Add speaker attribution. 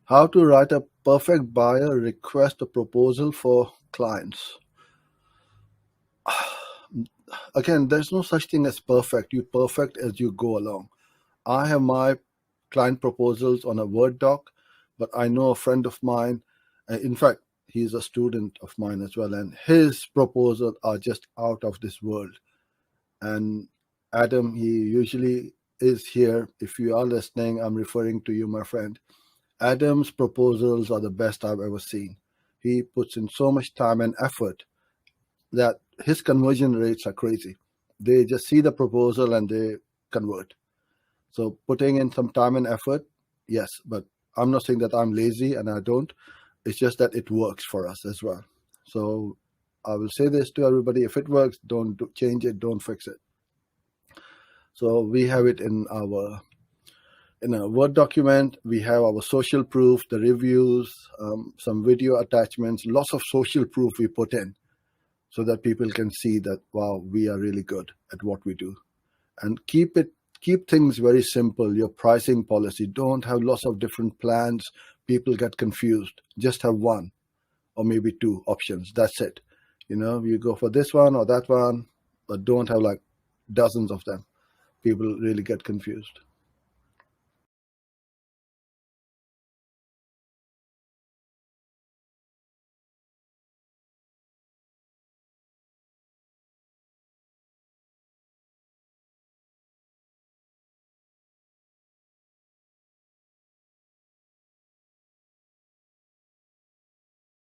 Speaker 1: How to write a perfect buyer request a proposal for clients. Again, there's no such thing as perfect. You perfect as you go along. I have my client proposals on a Word doc, but I know a friend of mine, in fact, he's a student of mine as well, and his proposals are just out of this world. And Adam, he usually is here. If you are listening, I'm referring to you, my friend. Adam's proposals are the best I've ever seen. He puts in so much time and effort that his conversion rates are crazy. They just see the proposal and they convert. So putting in some time and effort, yes, but I'm not saying that I'm lazy and I don't. It's just that it works for us as well. So I will say this to everybody: if it works, don't change it, don't fix it. So we have it in a Word document. We have our social proof, the reviews, some video attachments, lots of social proof we put in so that people can see that, wow, we are really good at what we do. And keep things very simple. Your pricing policy, don't have lots of different plans. People get confused. Just have one or maybe two options. That's it. You go for this one or that one, but don't have like dozens of them. People really get confused.